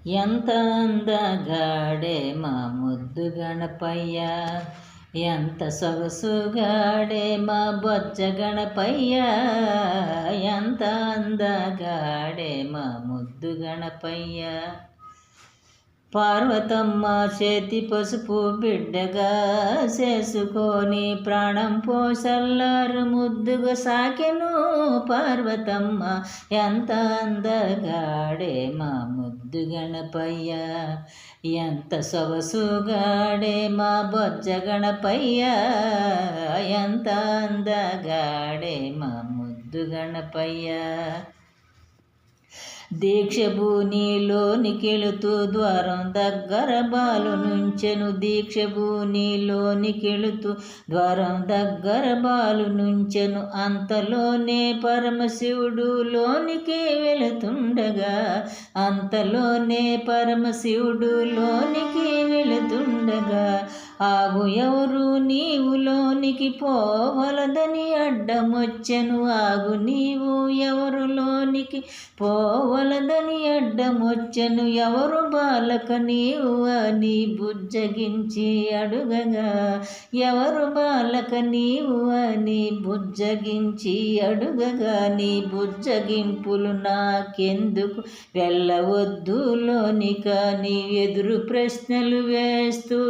ఎంత అందగాడే మా ముద్దు గణపయ్య, ఎంత సొగసుగాడే మా బొజ్జ గణపయ్య, ఎంత అందగాడే మా ముద్దు గణపయ్య. పార్వతమ్మ చేతి పసుపు బిడ్డగా చేసుకొని ప్రాణం పోసల్లారు ముద్దుగా సాకెను పార్వతమ్మ, ఎంత అందగాడే మా ముద్దు గణపయ్య, ఎంత సొగసుగాడే మా బొజ్జ గణపయ్య, ఎంత అందగాడే మా ముద్దు గణపయ్య. దీక్షభూనిలోనికెళుతూ ద్వారం దగ్గర బాలు నుంచెను, దీక్షభూనిలోనికెళుతూ ద్వారం దగ్గర బాలు నుంచెను, అంతలోనే పరమశివుడు లోనికి వెళుతుండగా, అంతలోనే పరమశివుడు లోనికి వెళుతుండగా, ఆగు ఎవరు నీవు లోనికి పోవలదని అడ్డమొచ్చెను, ఆగు నీవు ఎవరు లోనికి పోవలదని అడ్డమొచ్చెను, ఎవరు బాలక నీవు అని బుజ్జగించి అడుగగా, ఎవరు బాలక నీవు అని బుజ్జగించి అడుగగా, నీ బుజ్జగింపులు నాకెందుకు వెళ్ళవద్దు లోనిక, నీ ఎదురు ప్రశ్నలు వేస్తూ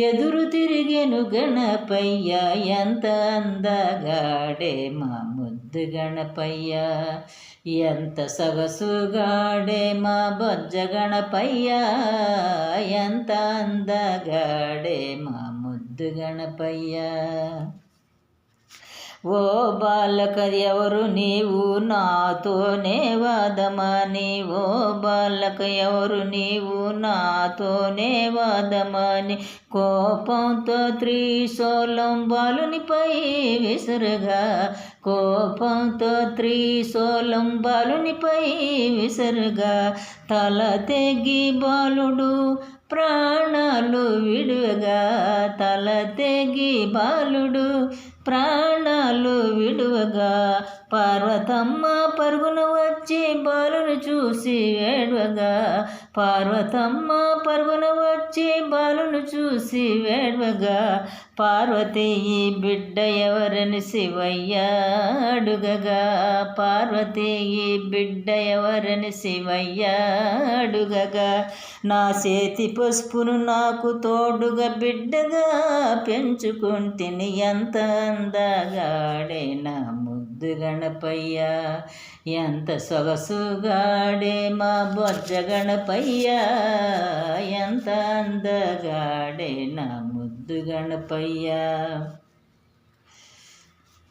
ఎదురు తిరిగెను గణపయ్య, ఎంత అందగాడే మా ముద్దు గణపయ్య, ఎంత సొగసుగాడే మా బొజ్జ గణపయ్య, ఎంత అందగాడే మా ముద్దు గణపయ్య. ఓ బాలక ఎవరు నీవు నాతోనే వాదమని, ఓ బాలక ఎవరు నీవు నాతోనే వాదమని, కోపంతో త్రిశూలం బాలునిపై విసురుగా, కోపంతో త్రిశూలం బాలునిపై విసురుగా, తల తెగి బాలుడు ప్రాణాలు విడువగా, తల తెగి బాలుడు ప్రాణాలు విడువగా, పార్వతమ్మ పరుగున వచ్చి బాలును చూసి వేడవగా, పార్వతమ్మ పరుగున వచ్చి బాలును చూసి వేడవగా, పార్వతి ఈ బిడ్డ ఎవరని శివయ్య అడుగగా, పార్వతి ఈ బిడ్డ ఎవరని శివయ్య అడుగగా, నా చేతి పసుపును నాకు తోడుగా బిడ్డగా పెంచుకుంటిని, ఎంత అందగాడే నా ముద్దు గణపయ్య, ఎంత సొగసుగాడే మా బొజ్జ గణపయ్య, ఎంత అందగాడే నా ముద్దు గణపయ్య.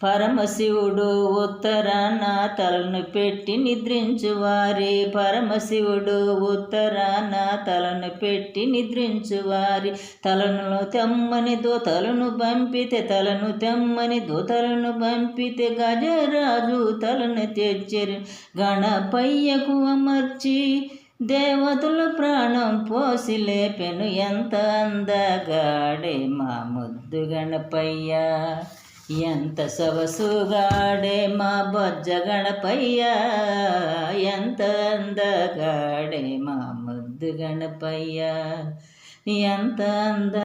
పరమశివుడు ఉత్తరాన తలను పెట్టి నిద్రించువారి, పరమశివుడు ఉత్తరాన తలను పెట్టి నిద్రించువారి, తలను తెమ్మని దూతలను పంపితే, తలను తెమ్మని దూతలను పంపితే, గజరాజు తలను తెచ్చిరి గణపయ్యకు అమర్చి దేవతలు ప్రాణం పోసి లేపెను, ఎంత అందగాడే మా ముద్దు గణపయ్య, ఎంత సొగసుగాడే మా బొజ్జ గణపయ్య, ఎంత అందగాడే మా ముద్దు గణపయ్య, ఎంత అంద